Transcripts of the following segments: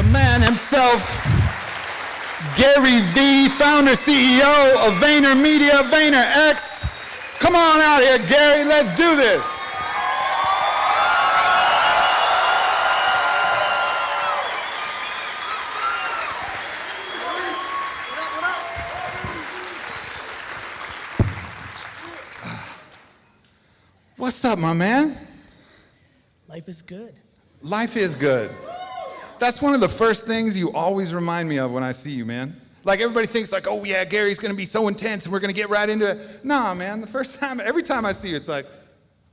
the man himself, GaryVee, founder, CEO of VaynerMedia, VaynerX. Come on out here, Gary, let's do this. What's up, my man? Life is good. Life is good. That's one of the first things you always remind me of when I see you, man. Like everybody thinks like, oh yeah, Gary's gonna be so intense and we're gonna get right into it. Nah, man, every time I see you, it's like,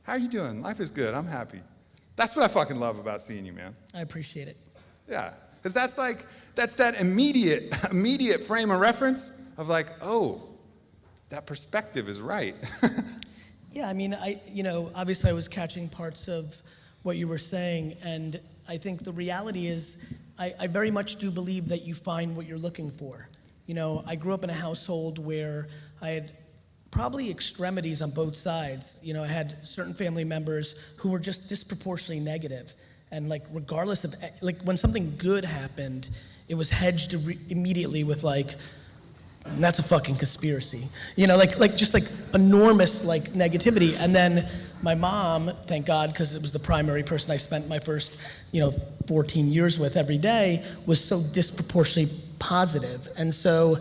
how are you doing? Life is good, I'm happy. That's what I fucking love about seeing you, man. I appreciate it. Yeah, because that's that immediate frame of reference of like, oh, that perspective is right. Yeah, I mean, obviously I was catching parts of what you were saying, and I think the reality is I very much do believe that you find what you're looking for. You know, I grew up in a household where I had probably extremities on both sides. You know, I had certain family members who were just disproportionately negative, and like regardless of, like when something good happened, it was hedged immediately with like, that's a fucking conspiracy. You know, just enormous like negativity. And then my mom, thank God, because it was the primary person I spent my first, 14 years with every day, was so disproportionately positive. And so,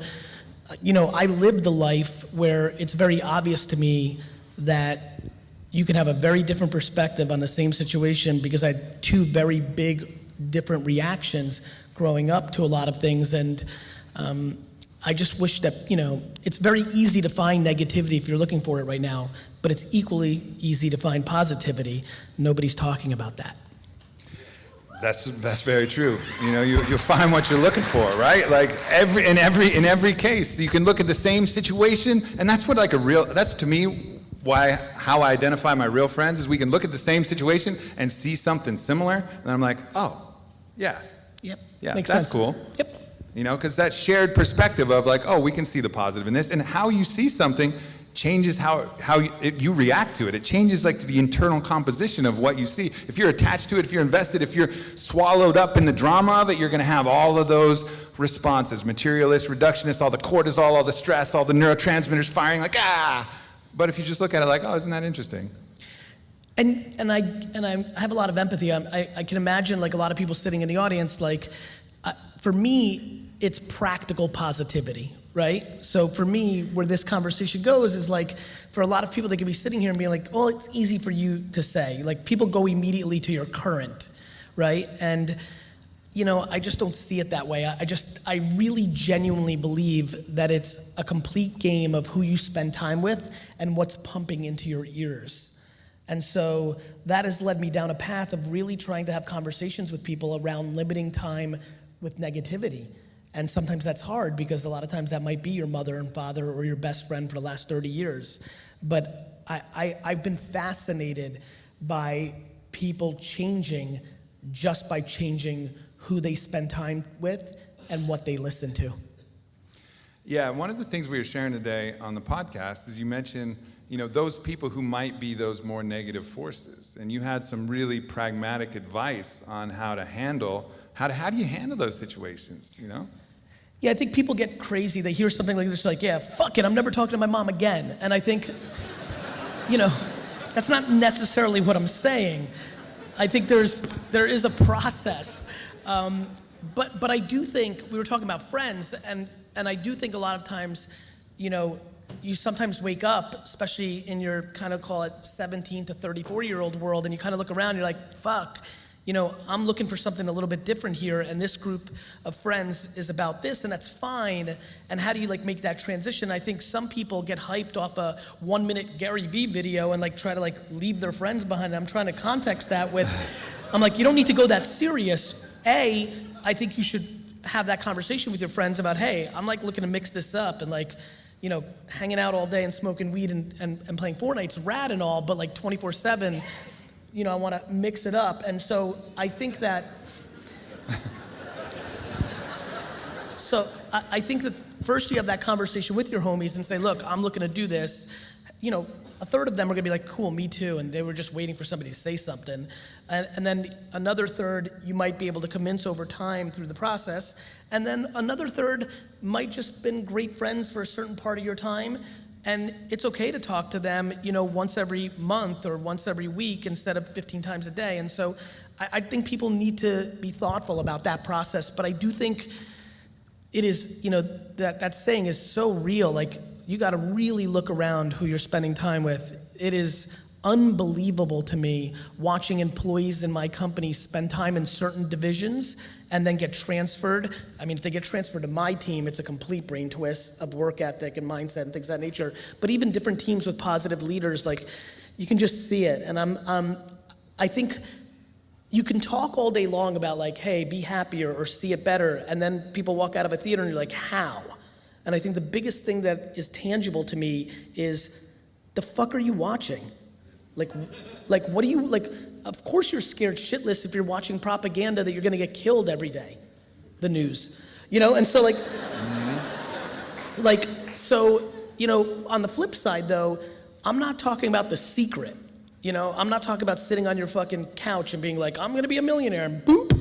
I lived a life where it's very obvious to me that you can have a very different perspective on the same situation because I had two very big different reactions growing up to a lot of things. And I just wish that, it's very easy to find negativity if you're looking for it right now, but it's equally easy to find positivity. Nobody's talking about that. That's very true. You'll find what you're looking for, right? Like in every case, you can look at the same situation, and that's what that's to me how I identify my real friends is we can look at the same situation and see something similar, and I'm like, oh, yeah. Yep. Yeah, Makes that's sense. Cool. Yep. Because that shared perspective of like, oh, we can see the positive in this, and how you see something changes how you react to it. It changes like the internal composition of what you see. If you're attached to it, if you're invested, if you're swallowed up in the drama of it, you're gonna have all of those responses, materialist, reductionist, all the cortisol, all the stress, all the neurotransmitters firing like, ah. But if you just look at it like, oh, isn't that interesting? And I have a lot of empathy. I can imagine like a lot of people sitting in the audience, like, for me, it's practical positivity, right? So for me, where this conversation goes is like, for a lot of people, they could be sitting here and being like, well, it's easy for you to say. Like, people go immediately to your current, right? And, I just don't see it that way. I really genuinely believe that it's a complete game of who you spend time with and what's pumping into your ears. And so that has led me down a path of really trying to have conversations with people around limiting time with negativity. And sometimes that's hard because a lot of times that might be your mother and father or your best friend for the last 30 years. But I've been fascinated by people changing just by changing who they spend time with and what they listen to. Yeah, one of the things we were sharing today on the podcast is you mentioned, those people who might be those more negative forces. And you had some really pragmatic advice on how do you handle those situations, Yeah, I think people get crazy. They hear something like this, like, yeah, fuck it, I'm never talking to my mom again. And I think, that's not necessarily what I'm saying. I think there is a process. But I do think, we were talking about friends, and I do think a lot of times, you sometimes wake up, especially in your kind of call it 17 to 34-year-old world, and you kind of look around, and you're like, fuck, I'm looking for something a little bit different here, and this group of friends is about this, and that's fine. And how do you make that transition? I think some people get hyped off a 1-minute GaryVee video and try to leave their friends behind. I'm trying to context that with, I'm like, you don't need to go that serious. I think you should have that conversation with your friends about, hey, I'm looking to mix this up, and hanging out all day and smoking weed and playing Fortnite's rad and all, but 24/7, I want to mix it up. And so I think that, I think that first you have that conversation with your homies and say, look, I'm looking to do this. a third of them are gonna be like, cool, me too, and they were just waiting for somebody to say something. And then another third you might be able to convince over time through the process. And then another third might just been great friends for a certain part of your time. And it's okay to talk to them, once every month or once every week instead of 15 times a day. And so I think people need to be thoughtful about that process. But I do think it is, that saying is so real. Like, you got to really look around who you're spending time with. It is unbelievable to me watching employees in my company spend time in certain divisions and then get transferred. I mean, if they get transferred to my team, it's a complete brain twist of work ethic and mindset and things of that nature. But even different teams with positive leaders, like, you can just see it. And I think you can talk all day long about, like, hey, be happier or see it better, and then people walk out of a theater and you're like, how? And I think the biggest thing that is tangible to me is, the fuck are you watching? Like what do you, like, of course you're scared shitless if you're watching propaganda that you're gonna get killed every day, the news, and so on the flip side though, I'm not talking about The Secret, I'm not talking about sitting on your fucking couch and being like, I'm gonna be a millionaire, and boop,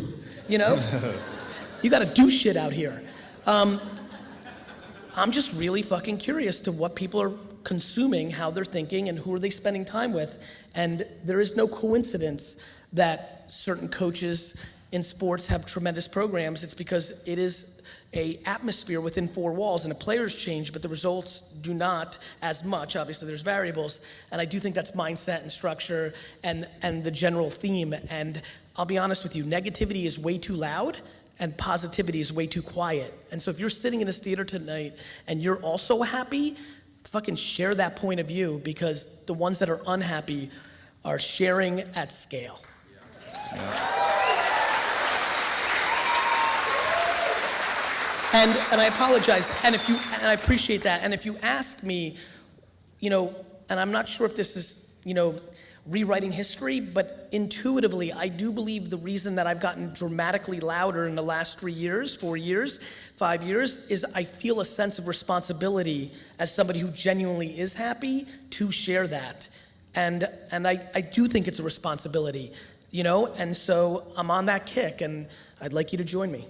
you gotta do shit out here. I'm just really fucking curious to what people are consuming, how they're thinking, and who are they spending time with. And there is no coincidence that certain coaches in sports have tremendous programs. It's because it is a atmosphere within four walls, and the players change, but the results do not as much. Obviously, there's variables, and I do think that's mindset and structure and the general theme. And I'll be honest with you, negativity is way too loud, and positivity is way too quiet. And so if you're sitting in this theater tonight and you're also happy, fucking share that point of view, because the ones that are unhappy are sharing at scale. And I apologize, and I appreciate that. And if you ask me, and I'm not sure if this is, rewriting history, but intuitively, I do believe the reason that I've gotten dramatically louder in the last 3 years, 4 years, 5 years, is I feel a sense of responsibility as somebody who genuinely is happy to share that. And I do think it's a responsibility, and so I'm on that kick, and I'd like you to join me.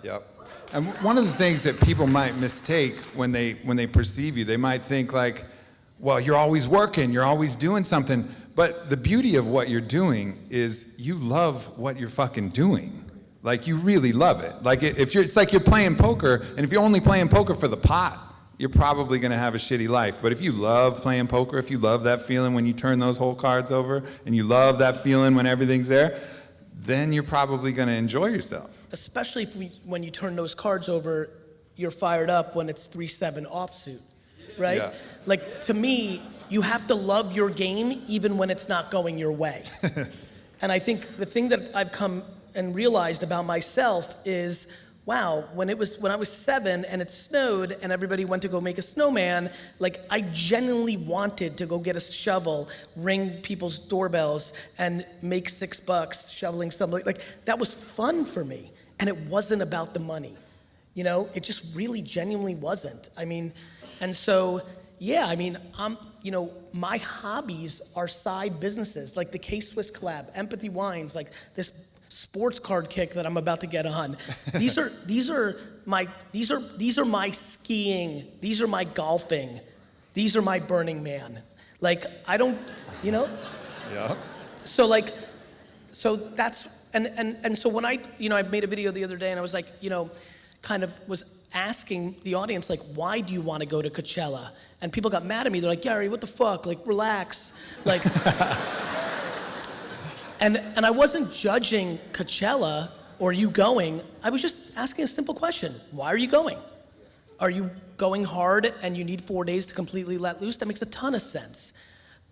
Yep. And one of the things that people might mistake when they perceive you, they might think like, well, you're always working, you're always doing something. But the beauty of what you're doing is you love what you're fucking doing. Like, you really love it. Like, it's like you're playing poker, and if you're only playing poker for the pot, you're probably gonna have a shitty life. But if you love playing poker, if you love that feeling when you turn those whole cards over, and you love that feeling when everything's there, then you're probably gonna enjoy yourself. Especially when you turn those cards over, you're fired up when it's 3-7 offsuit, right? Yeah. Like, to me, you have to love your game even when it's not going your way. And I think the thing that I've come and realized about myself is, wow, when I was 7 and it snowed and everybody went to go make a snowman, like, I genuinely wanted to go get a shovel, ring people's doorbells, and make $6 shoveling something. Like, that was fun for me. And it wasn't about the money. It just really genuinely wasn't. I mean, and so, yeah, I mean, my hobbies are side businesses, like the K-Swiss collab, Empathy Wines, like this sports card kick that I'm about to get on. These are my skiing, these are my golfing, these are my Burning Man. Like, I don't, Yeah. So that's, and so when I made a video the other day and I was like, kind of was asking the audience, like, why do you want to go to Coachella? And people got mad at me. They're like, Gary, what the fuck? Like, relax. Like, and I wasn't judging Coachella or you going. I was just asking a simple question. Why are you going? Are you going hard and you need 4 days to completely let loose? That makes a ton of sense.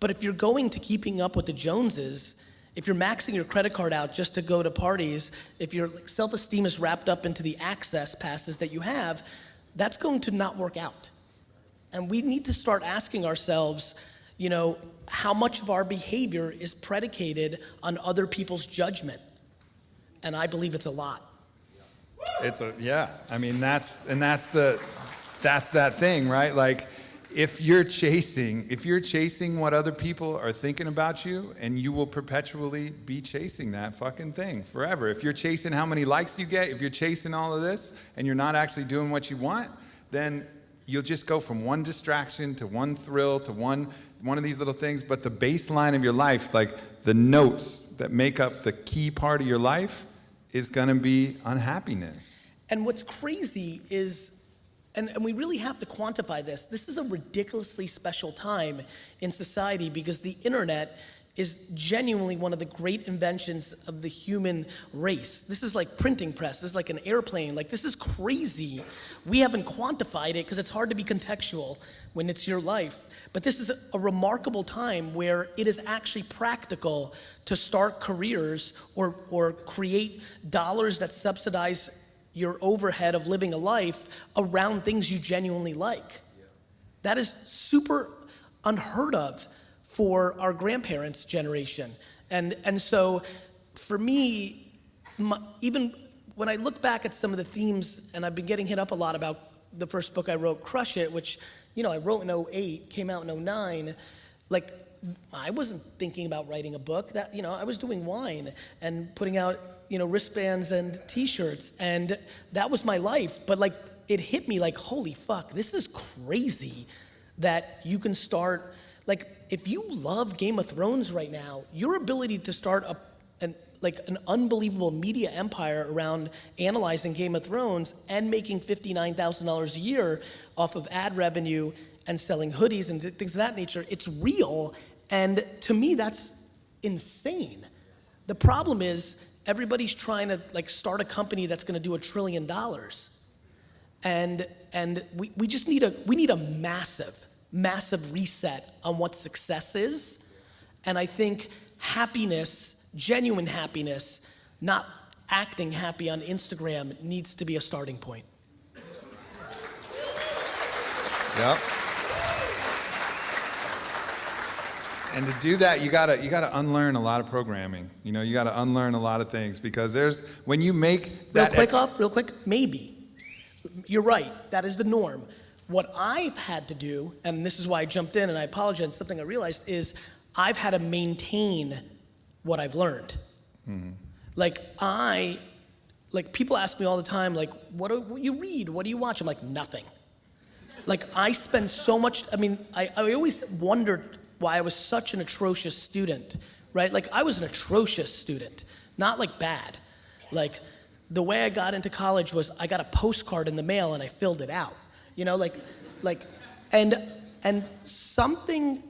But if you're going to keeping up with the Joneses, if you're maxing your credit card out just to go to parties, if your self-esteem is wrapped up into the access passes that you have, that's going to not work out. And we need to start asking ourselves, how much of our behavior is predicated on other people's judgment? And I believe it's a lot. I mean, that's that thing, right? Like, if you're chasing what other people are thinking about you, and you will perpetually be chasing that fucking thing forever. If you're chasing how many likes you get, if you're chasing all of this, and you're not actually doing what you want, then you'll just go from one distraction to one thrill to one of these little things. But the baseline of your life, like the notes that make up the key part of your life, is gonna be unhappiness. And what's crazy is, and we really have to quantify this, this is a ridiculously special time in society because the internet is genuinely one of the great inventions of the human race. This is like printing press, this is like an airplane, like this is crazy. We haven't quantified it because it's hard to be contextual when it's your life. But this is a remarkable time where it is actually practical to start careers or create dollars that subsidize your overhead of living a life around things you genuinely like. That is super unheard of for our grandparents' generation. And so for me, even when I look back at some of the themes, and I've been getting hit up a lot about the first book I wrote, Crush It, which, you know, I wrote in 2008, came out in 2009, like, I wasn't thinking about writing a book. That, you know, I was doing wine and putting out, you know, wristbands and t-shirts, and that was my life. But like, it hit me like, holy fuck, this is crazy that you can start, like, if you love Game of Thrones right now, your ability to start an unbelievable media empire around analyzing Game of Thrones and making $59,000 a year off of ad revenue and selling hoodies and things of that nature, it's real. And to me, that's insane. The problem is everybody's trying to like start a company that's gonna do $1 trillion. And we just need a massive reset on what success is. And I think happiness, genuine happiness, not acting happy on Instagram, needs to be a starting point. Yep. And to do that, you gotta unlearn a lot of programming. You know, you gotta unlearn a lot of things, because when you make that Real quick, maybe. You're right, that is the norm. What I've had to do, and this is why I jumped in and I apologize, something I realized is I've had to maintain what I've learned. Mm-hmm. Like people ask me all the time, like, what do you read? What do you watch? I'm like, nothing. Like I spend so much, I always wondered why I was such an atrocious student, right? Like I was an atrocious student, not like bad. Like the way I got into college was I got a postcard in the mail and I filled it out. You know, and something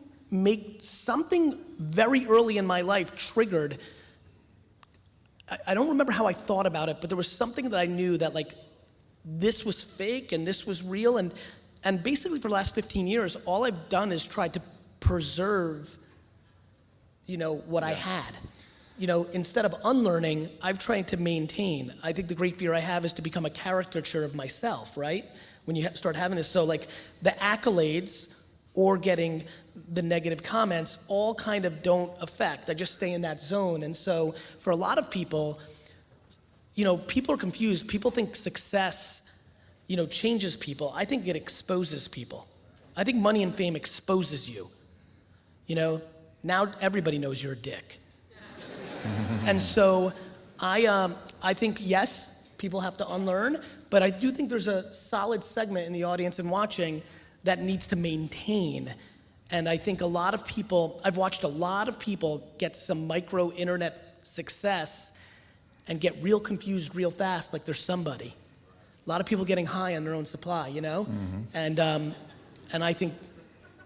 very early in my life triggered. I don't remember how I thought about it, but there was something that I knew that like this was fake and this was real, and basically for the last 15 years, all I've done is tried to preserve, you know, what I had. You know, instead of unlearning, I've tried to maintain. I think the great fear I have is to become a caricature of myself, right? When you start having this, so like the accolades or getting the negative comments all kind of don't affect. I just stay in that zone. And so for a lot of people, you know, people are confused. People think success, you know, changes people. I think it exposes people. I think money and fame exposes you. You know, now everybody knows you're a dick. And so I think, yes, people have to unlearn, but I do think there's a solid segment in the audience and watching that needs to maintain. And I think a lot of people, I've watched a lot of people get some micro internet success and get real confused real fast, like they're somebody. A lot of people getting high on their own supply, you know? Mm-hmm. And I think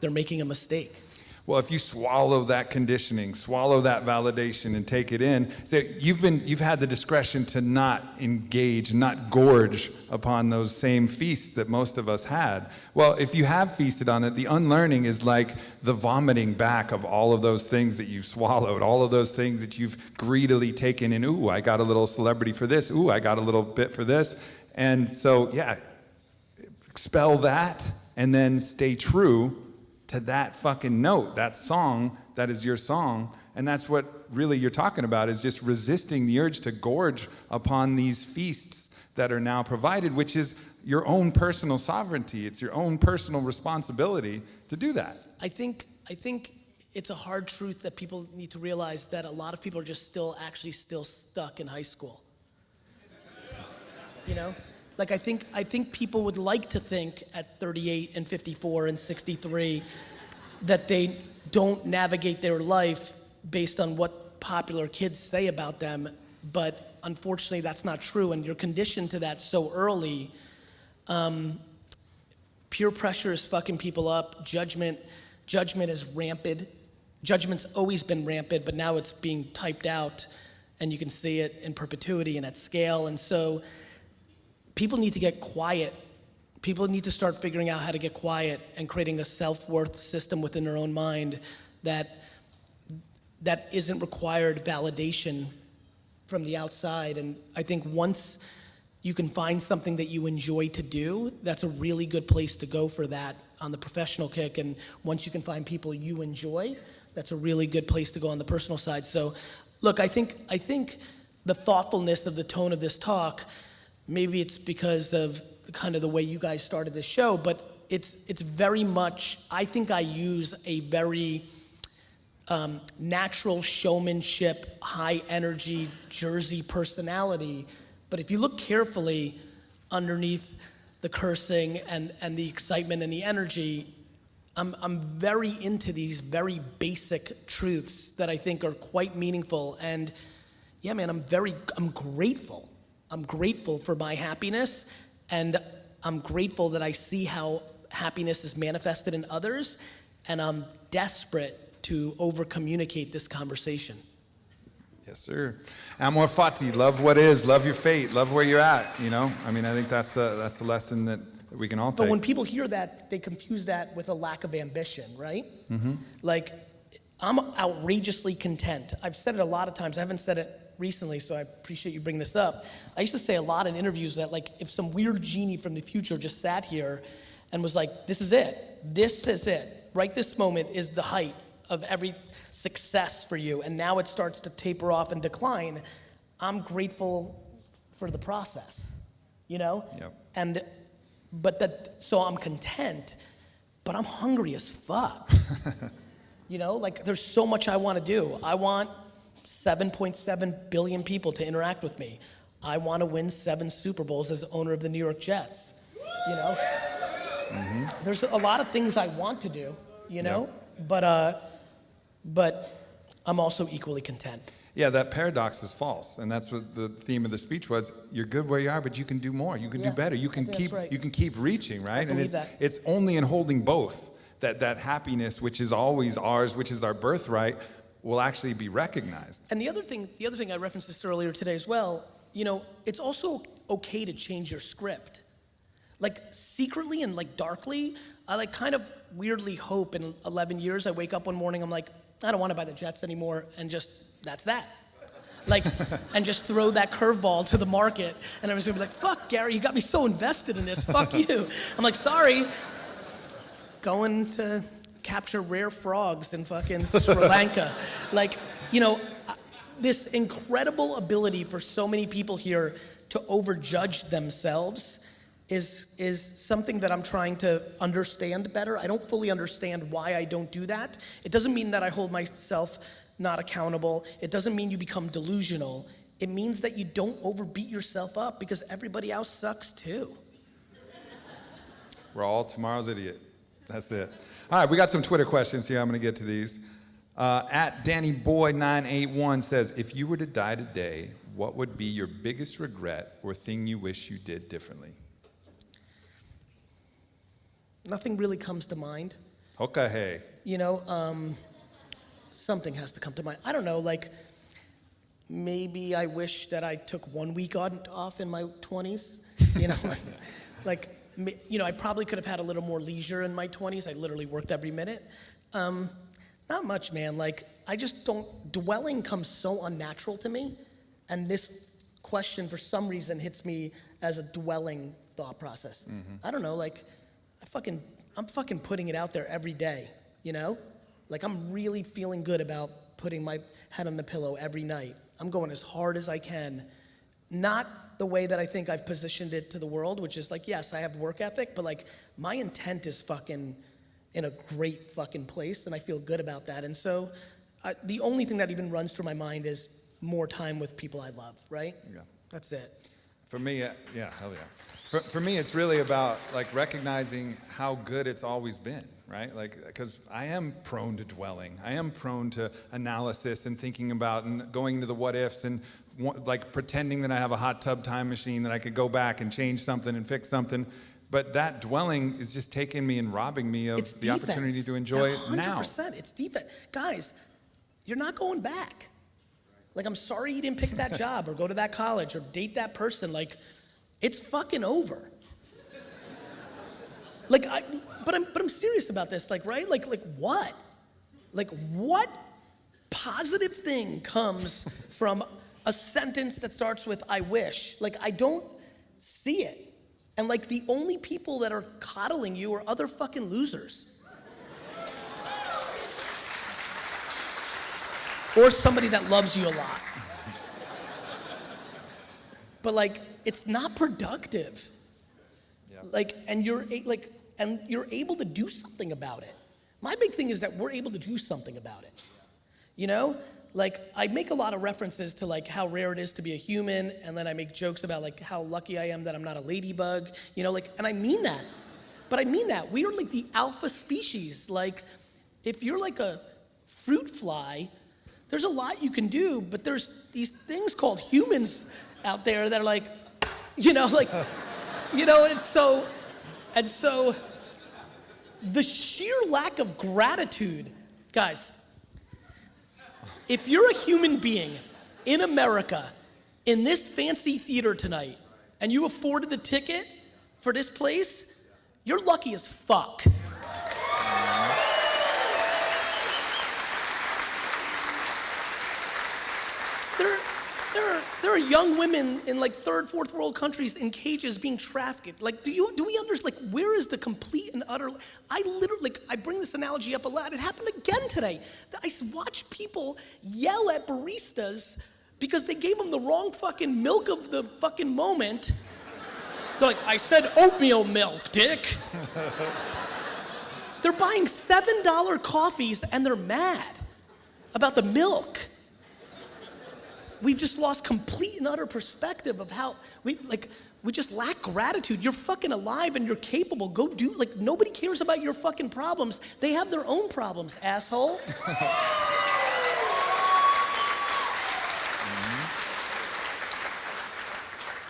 they're making a mistake. Well, if you swallow that conditioning, swallow that validation and take it in, so you've had the discretion to not engage, not gorge upon those same feasts that most of us had. Well, if you have feasted on it, the unlearning is like the vomiting back of all of those things that you've swallowed, all of those things that you've greedily taken in. Ooh, I got a little celebrity for this. Ooh, I got a little bit for this. And so, yeah, expel that and then stay true to that fucking note, that song that is your song. And that's what really you're talking about is just resisting the urge to gorge upon these feasts that are now provided, which is your own personal sovereignty. It's your own personal responsibility to do that. I think it's a hard truth that people need to realize, that a lot of people are just still stuck in high school. You know? Like I think people would like to think at 38 and 54 and 63 that they don't navigate their life based on what popular kids say about them, but unfortunately that's not true, and you're conditioned to that so early. Peer pressure is fucking people up. Judgment is rampant. Judgment's always been rampant, but now it's being typed out, and you can see it in perpetuity and at scale. And so people need to get quiet. People need to start figuring out how to get quiet and creating a self-worth system within their own mind that isn't required validation from the outside. And I think once you can find something that you enjoy to do, that's a really good place to go for that on the professional kick. And once you can find people you enjoy, that's a really good place to go on the personal side. So look, I think the thoughtfulness of the tone of this talk, maybe it's because of kind of the way you guys started this show, but it's very much, I think I use a very natural showmanship, high energy Jersey personality. But if you look carefully underneath the cursing and the excitement and the energy, I'm very into these very basic truths that I think are quite meaningful. And yeah, man, I'm grateful. I'm grateful for my happiness, and I'm grateful that I see how happiness is manifested in others, and I'm desperate to over-communicate this conversation. Yes, sir. Amor fati, love what is, love your fate, love where you're at, you know? I mean, I think that's the lesson that we can all take. But when people hear that, they confuse that with a lack of ambition, right? Mm-hmm. Like, I'm outrageously content. I've said it a lot of times. I haven't said it recently, so I appreciate you bringing this up. I used to say a lot in interviews that, like, if some weird genie from the future just sat here and was like, this is it, right this moment is the height of every success for you, and now it starts to taper off and decline, I'm grateful for the process, you know? Yep. So I'm content, but I'm hungry as fuck. You know, like there's so much I want to do. I want 7.7 billion people to interact with me. I want to win 7 Super Bowls as owner of the New York Jets, you know? Mm-hmm. There's a lot of things I want to do, you know? Yep. But I'm also equally content. Yeah, that paradox is false, and that's what the theme of the speech was. You're good where you are, but you can do more. You can do better. You can keep reaching, right? And it's only in holding both that happiness, which is always ours, which is our birthright, will actually be recognized. And the other thing I referenced this earlier today as well. You know, it's also okay to change your script. Like secretly and like darkly, I like kind of weirdly hope in 11 years I wake up one morning, I'm like, I don't want to buy the Jets anymore, and just, that's that. Like, and just throw that curveball to the market, and everyone's gonna be like, fuck, Gary, you got me so invested in this, fuck you. I'm like, sorry, going to capture rare frogs in fucking Sri Lanka. Like, you know, this incredible ability for so many people here to overjudge themselves is something that I'm trying to understand better. I don't fully understand why I don't do that. It doesn't mean that I hold myself not accountable. It doesn't mean you become delusional. It means that you don't overbeat yourself up, because everybody else sucks too. We're all tomorrow's idiot. That's it. All right, we got some Twitter questions here. I'm going to get to these. At DannyBoy981 says, if you were to die today, what would be your biggest regret or thing you wish you did differently? Nothing really comes to mind. Okay, hey. You know, something has to come to mind. I don't know, like, maybe I wish that I took 1 week off in my 20s. You know, you know, I probably could have had a little more leisure in my 20s. I literally worked every minute. Not much, man. Like, I just don't, dwelling comes so unnatural to me. And this question, for some reason, hits me as a dwelling thought process. Mm-hmm. I don't know, like, I'm fucking putting it out there every day, you know? Like, I'm really feeling good about putting my head on the pillow every night. I'm going as hard as I can. Not the way that I think I've positioned it to the world, which is like, yes, I have work ethic, but like my intent is fucking in a great fucking place, and I feel good about that. And so the only thing that even runs through my mind is more time with people I love, right? Yeah. That's it. For me, yeah, hell yeah. For me, it's really about like recognizing how good it's always been, right? Like, because I am prone to dwelling. I am prone to analysis and thinking about and going to the what ifs and like pretending that I have a hot tub time machine that I could go back and change something and fix something. But that dwelling is just taking me and robbing me of the opportunity to enjoy it now. 100%, it's defense. Guys, you're not going back. Like, I'm sorry you didn't pick that job or go to that college or date that person. Like, it's fucking over. Like, but I'm serious about this. Like, right? Like what? Like, what positive thing comes from a sentence that starts with "I wish"? Like, I don't see it. And like, the only people that are coddling you are other fucking losers. Or somebody that loves you a lot. But like, it's not productive. Yeah. Like, and you're able to do something about it. My big thing is that we're able to do something about it. You know? Like, I make a lot of references to like how rare it is to be a human, and then I make jokes about like how lucky I am that I'm not a ladybug, you know, like, and I mean that. But I mean that. We are like the alpha species. Like, if you're like a fruit fly, there's a lot you can do, but there's these things called humans out there that are like, you know, like, you know, and so the sheer lack of gratitude, guys, if you're a human being in America in this fancy theater tonight and you afforded the ticket for this place, you're lucky as fuck. There are young women in like third, fourth world countries in cages being trafficked. Like, do we understand, like, where is the complete and utter, I literally, like, I bring this analogy up a lot. It happened again today. I watch people yell at baristas because they gave them the wrong fucking milk of the fucking moment. They're like, I said oatmeal milk, dick. They're buying $7 coffees and they're mad about the milk. We've just lost complete and utter perspective of how we just lack gratitude. You're fucking alive and you're capable. Go do, like, nobody cares about your fucking problems. They have their own problems, asshole.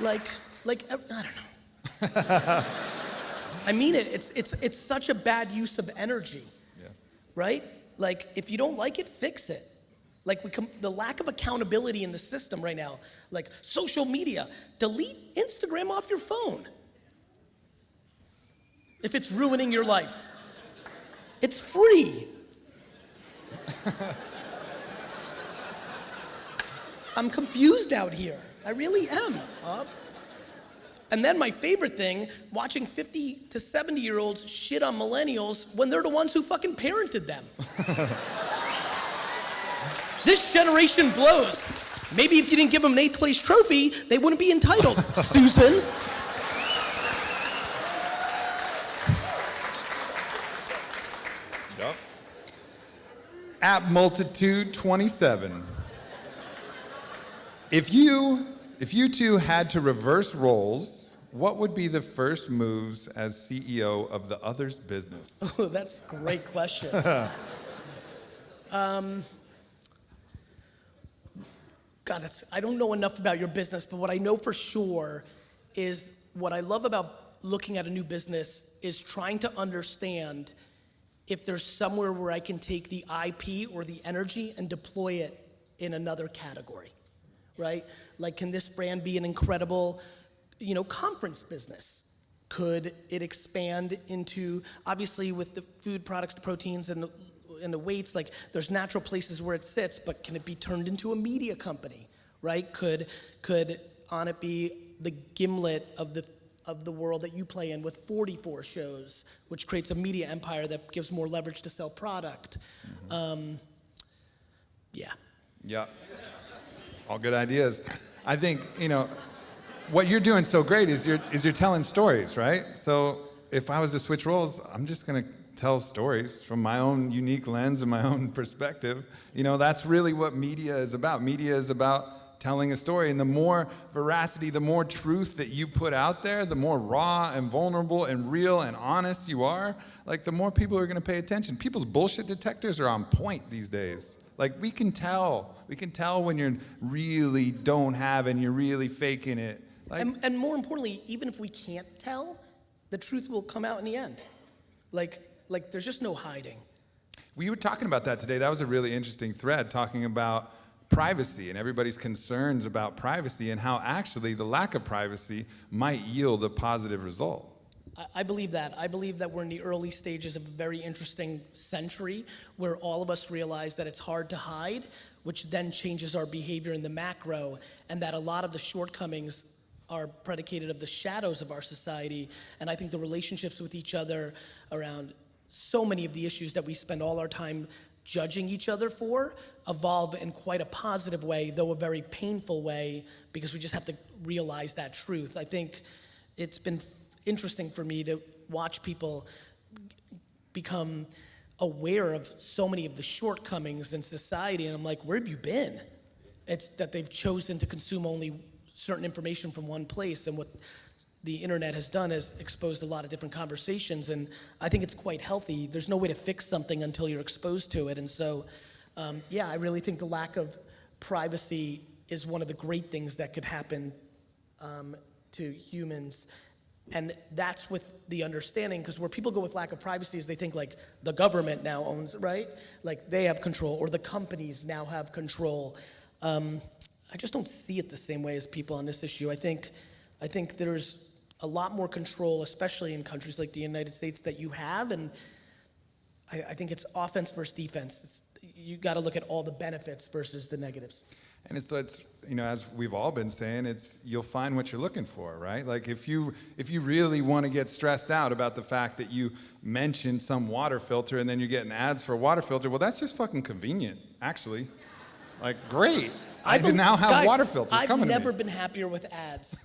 Like, I don't know. I mean it. It's such a bad use of energy. Yeah. Right? Like, if you don't like it, fix it. Like, the lack of accountability in the system right now, like social media, delete Instagram off your phone if it's ruining your life. It's free. I'm confused out here. I really am. And then my favorite thing, watching 50 to 70-year-olds shit on millennials when they're the ones who fucking parented them. This generation blows. Maybe if you didn't give them an 8th place trophy, they wouldn't be entitled, Susan. Yep. App Multitude 27. If you two had to reverse roles, what would be the first moves as CEO of the other's business? Oh, that's a great question. God, I don't know enough about your business, but what I know for sure is what I love about looking at a new business is trying to understand if there's somewhere where I can take the IP or the energy and deploy it in another category, right? Like, can this brand be an incredible, you know, conference business? Could it expand into, obviously with the food products, the proteins, and the weights, like, there's natural places where it sits, but can it be turned into a media company, right? Could Onnit be the gimlet of the world that you play in with 44 shows, which creates a media empire that gives more leverage to sell product? Mm-hmm. Yeah. Yeah. All good ideas. I think, what you're doing so great is you're telling stories, right? So if I was to switch roles, I'm just going to tell stories from my own unique lens and my own perspective. That's really what media is about. Media is about telling a story, and the more veracity, the more truth that you put out there, the more raw and vulnerable and real and honest you are, like the more people are going to pay attention. People's bullshit detectors are on point these days. Like we can tell when you really don't have and you're really faking it. Like, And more importantly, even if we can't tell, the truth will come out in the end. Like there's just no hiding. we were talking about that today. That was a really interesting thread, talking about privacy and everybody's concerns about privacy and how actually the lack of privacy might yield a positive result. I believe that. I believe that we're in the early stages of a very interesting century where all of us realize that it's hard to hide, which then changes our behavior in the macro, and that a lot of the shortcomings are predicated of the shadows of our society. And I think the relationships with each other around so many of the issues that we spend all our time judging each other for evolve in quite a positive way, though a very painful way, because we just have to realize that truth. I think it's been interesting for me to watch people become aware of so many of the shortcomings in society, and I'm like, where have you been? It's that they've chosen to consume only certain information from one place, and what the internet has done is exposed a lot of different conversations, and I think it's quite healthy. There's no way to fix something until you're exposed to it, and so, yeah, I really think the lack of privacy is one of the great things that could happen to humans. And that's with the understanding, because where people go with lack of privacy is they think like the government now owns it, right? Like they have control, or the companies now have control. I just don't see it the same way as people on this issue. I think there's a lot more control, especially in countries like the United States, that you have, and I think it's offense versus defense. You got to look at all the benefits versus the negatives. And it's as we've all been saying, you'll find what you're looking for, right? Like if you really want to get stressed out about the fact that you mentioned some water filter and then you're getting ads for a water filter, well, that's just fucking convenient, actually. Like, great. I now have water filters coming to me. I've never been happier with ads.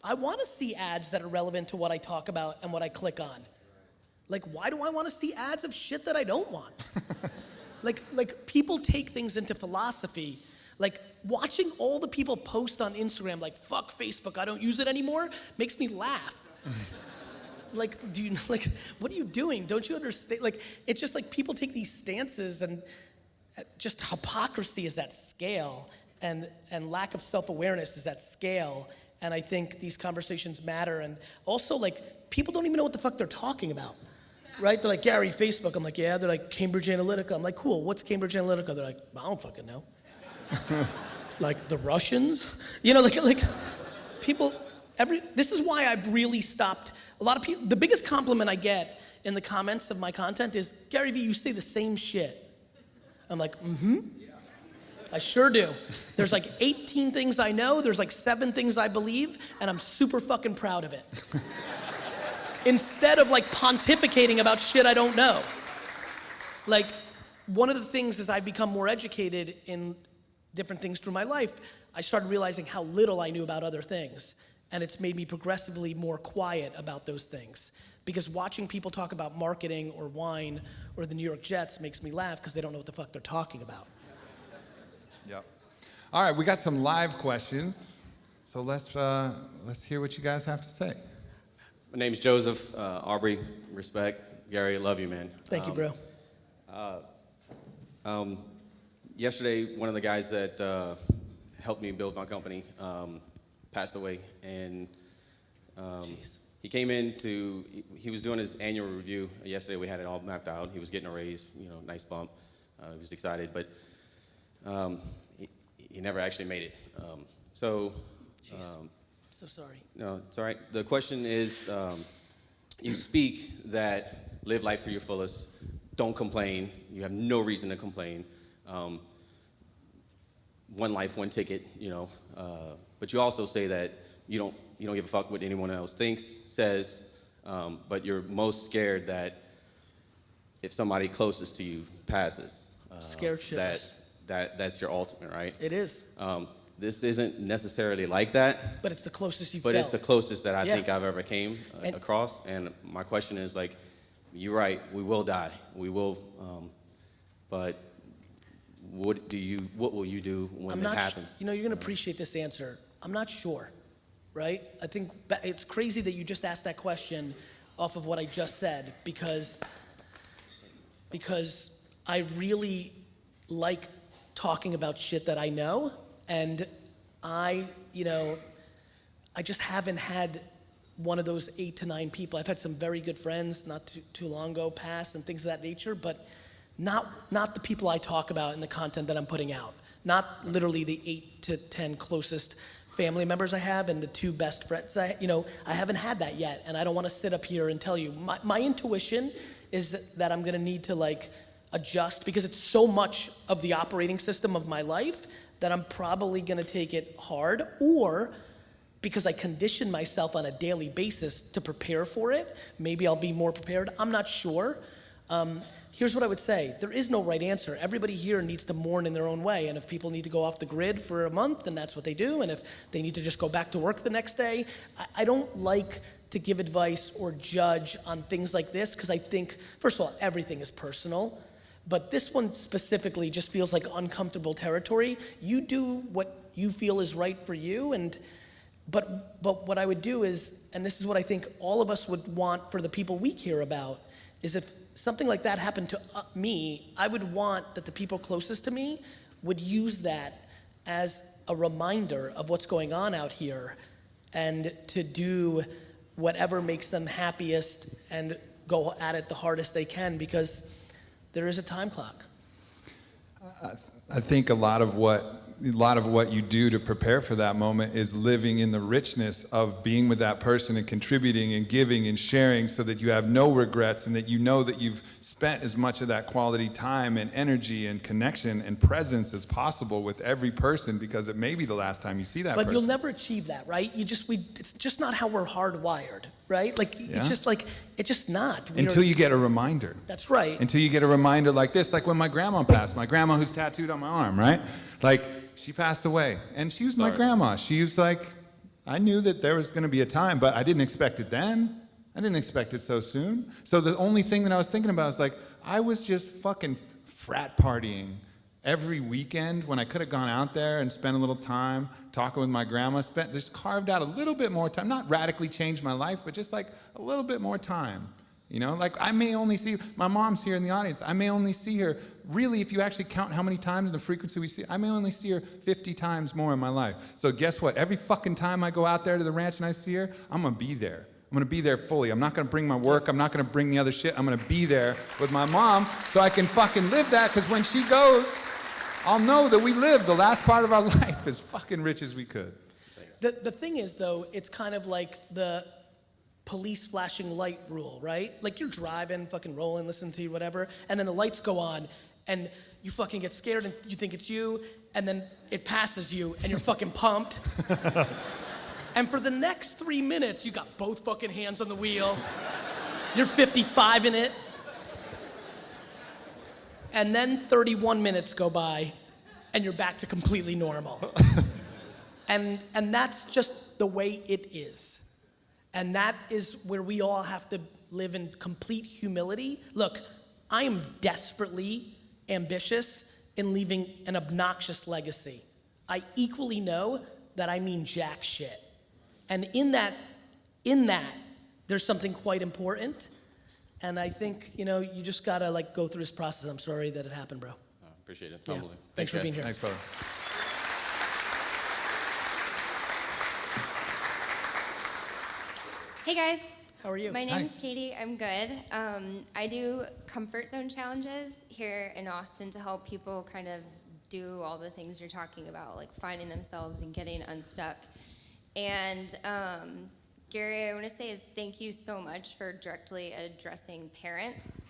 I want to see ads that are relevant to what I talk about and what I click on. Like, why do I want to see ads of shit that I don't want? Like people take things into philosophy. Like watching all the people post on Instagram, like fuck Facebook, I don't use it anymore, makes me laugh. Like, what are you doing? Don't you understand? Like, it's just like people take these stances, and just hypocrisy is at scale, and lack of self-awareness is at scale. And I think these conversations matter. And also, like, people don't even know what the fuck they're talking about. Right? They're like, Gary, Facebook. I'm like, yeah. They're like, Cambridge Analytica. I'm like, cool. What's Cambridge Analytica? They're like, I don't fucking know. Like the Russians? Like people, this is why I've really stopped. A lot of people, the biggest compliment I get in the comments of my content is, GaryVee, you say the same shit. I'm like, I sure do. There's like 18 things I know. There's like 7 things I believe, and I'm super fucking proud of it. Instead of like pontificating about shit I don't know. Like, one of the things as I've become more educated in different things through my life, I started realizing how little I knew about other things. And it's made me progressively more quiet about those things. Because watching people talk about marketing or wine or the New York Jets makes me laugh because they don't know what the fuck they're talking about. Yep. All right, we got some live questions. So let's hear what you guys have to say. My name's Joseph. Aubrey, respect. Gary, love you, man. Thank you, bro. Yesterday, one of the guys that helped me build my company passed away, and he came in he was doing his annual review. Yesterday, we had it all mapped out. He was getting a raise, nice bump. He was excited, but he never actually made it. So sorry. No, it's all right. The question is, you speak that live life to your fullest, don't complain, you have no reason to complain. One life, one ticket, but you also say that you don't give a fuck what anyone else thinks, says, but you're most scared that if somebody closest to you passes. Scared shitless. that's your ultimate, right? It is, This isn't necessarily like that, but it's the closest you but felt. it's the closest that I Yeah. think I've ever came And- across. And my question is like, you're right, we will die, we will, but what will you do when it happens? You know, you're going to appreciate this answer. I'm not sure, right? I think it's crazy that you just asked that question off of what I just said because I really like talking about shit that I know, and I just haven't had one of those 8 to 9 people. I've had some very good friends not too long ago pass and things of that nature, but not the people I talk about in the content that I'm putting out. Not literally the 8 to 10 closest family members I have and the 2 best friends. I haven't had that yet, and I don't want to sit up here and tell you. My intuition is that I'm going to need to like adjust because it's so much of the operating system of my life that I'm probably going to take it hard, or because I condition myself on a daily basis to prepare for it, maybe I'll be more prepared. I'm not sure. Here's what I would say. There is no right answer. Everybody here needs to mourn in their own way. And if people need to go off the grid for a month, then that's what they do. And if they need to just go back to work the next day, I don't like to give advice or judge on things like this because I think, first of all, everything is personal. But this one specifically just feels like uncomfortable territory. You do what you feel is right for you. But what I would do is, and this is what I think all of us would want for the people we care about, is if something like that happened to me, I would want that the people closest to me would use that as a reminder of what's going on out here and to do whatever makes them happiest and go at it the hardest they can because there is a time clock. I think a lot of what you do to prepare for that moment is living in the richness of being with that person and contributing and giving and sharing so that you have no regrets and that you know that you've spent as much of that quality time and energy and connection and presence as possible with every person because it may be the last time you see that person. But you'll never achieve that, right? It's just not how we're hardwired, right? Like, it's just not. Until you get a reminder. That's right. Until you get a reminder like this, like when my grandma passed. My grandma who's tattooed on my arm, right? Like, she passed away, and she was my grandma. She was like, I knew that there was going to be a time, but I didn't expect it then. I didn't expect it so soon. So the only thing that I was thinking about was like, I was just fucking frat partying every weekend when I could have gone out there and spent a little time talking with my grandma, just carved out a little bit more time, not radically changed my life, but just like a little bit more time. You know, like I may only see, my mom's here in the audience, I may only see her, really if you actually count how many times and the frequency we see, I may only see her 50 times more in my life. So guess what, every fucking time I go out there to the ranch and I see her, I'm gonna be there. I'm gonna be there fully. I'm not gonna bring my work, I'm not gonna bring the other shit, I'm gonna be there with my mom so I can fucking live that, because when she goes, I'll know that we lived the last part of our life as fucking rich as we could. The thing is though, it's kind of like the police flashing light rule, right? Like you're driving, fucking rolling, listening to you, whatever, and then the lights go on, and you fucking get scared and you think it's you, and then it passes you, and you're fucking pumped. And for the next 3 minutes, you got both fucking hands on the wheel. You're 55 in it. And then 31 minutes go by, and you're back to completely normal. And that's just the way it is. And that is where we all have to live in complete humility. Look, I am desperately ambitious in leaving an obnoxious legacy. I equally know that I mean jack shit. And in that, there's something quite important. And I think, you just gotta like go through this process. I'm sorry that it happened, bro. Appreciate it. Yeah. Totally. Thanks for guys. being here. Thanks, brother. Hey guys. How are you? My name's Katie. I'm good. I do comfort zone challenges here in Austin to help people kind of do all the things you're talking about, like finding themselves and getting unstuck. And Gary, I want to say thank you so much for directly addressing parents,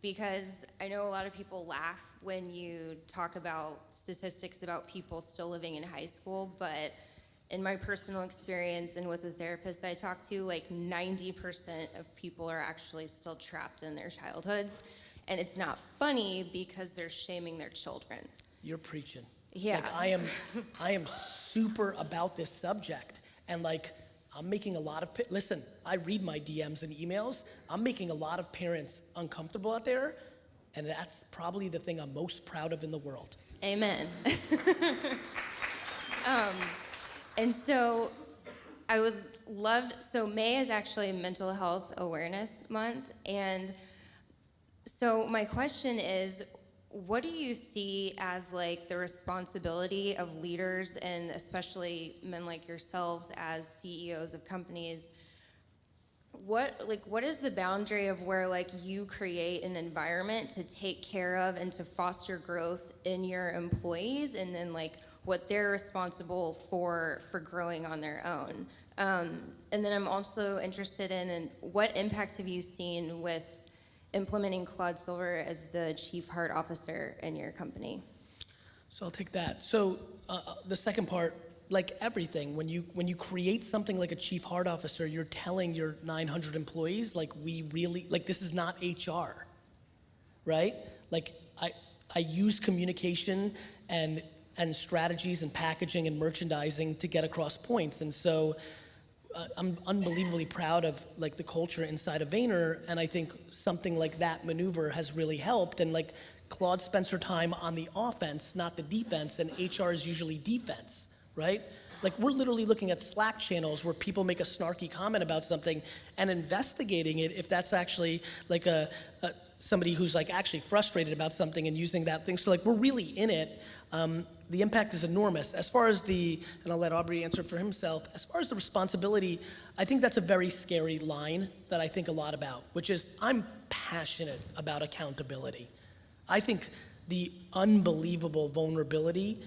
because I know a lot of people laugh when you talk about statistics about people still living in high school, but in my personal experience and with the therapist I talk to, like 90% of people are actually still trapped in their childhoods. and it's not funny because they're shaming their children. You're preaching. Yeah. Like I am super about this subject, and like I'm making a lot of, listen, I read my DMs and emails. I'm making a lot of parents uncomfortable out there, and that's probably the thing I'm most proud of in the world. Amen. And so I would love, so May is actually Mental Health Awareness Month, and so my question is, what do you see as like the responsibility of leaders, and especially men like yourselves as CEOs of companies? What is the boundary of where like you create an environment to take care of and to foster growth in your employees, and then like what they're responsible for growing on their own? And then I'm also interested in what impact have you seen with implementing Claude Silver as the Chief Heart Officer in your company? So I'll take that. So the second part, like everything, when you create something like a Chief Heart Officer, you're telling your 900 employees, like, we really, like, this is not HR, right? Like, I use communication and strategies and packaging and merchandising to get across points. And so I'm unbelievably proud of like the culture inside of Vayner, and I think something like that maneuver has really helped. And like Claude spends her time on the offense, not the defense, and HR is usually defense, right? Like we're literally looking at Slack channels where people make a snarky comment about something and investigating it if that's actually like somebody who's like actually frustrated about something and using that thing. So like we're really in it. The impact is enormous. As far as and I'll let Aubrey answer for himself, as far as the responsibility, I think that's a very scary line that I think a lot about, which is I'm passionate about accountability. I think the unbelievable vulnerability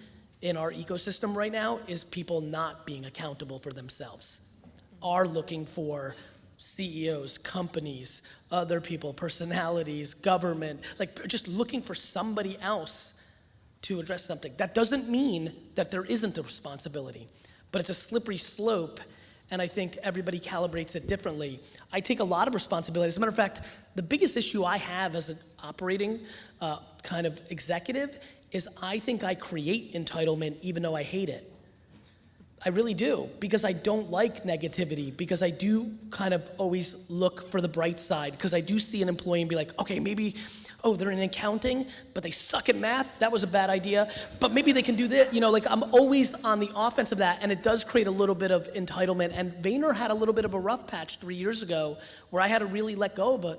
in our ecosystem right now is people not being accountable for themselves, are looking for CEOs, companies, other people, personalities, government, like just looking for somebody else to address something. That doesn't mean that there isn't a responsibility, but it's a slippery slope, and I think everybody calibrates it differently. I take a lot of responsibility. As a matter of fact, the biggest issue I have as an operating kind of executive is I think I create entitlement even though I hate it. I really do, because I don't like negativity, because I do kind of always look for the bright side, because I do see an employee and be like, okay, maybe, oh, they're in accounting, but they suck at math. That was a bad idea. But maybe they can do this. You know, like I'm always on the offense of that, and it does create a little bit of entitlement. And Vayner had a little bit of a rough patch 3 years ago where I had to really let go of a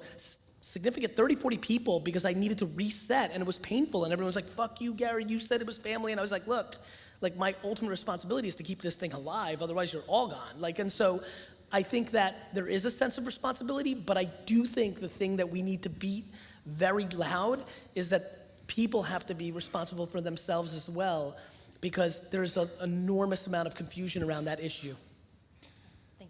significant 30, 40 people because I needed to reset, and it was painful. And everyone was like, fuck you, Gary, you said it was family. And I was like, look, like my ultimate responsibility is to keep this thing alive, otherwise you're all gone. Like, and so I think that there is a sense of responsibility, but I do think the thing that we need to beat very loud is that people have to be responsible for themselves as well, because there's an enormous amount of confusion around that issue.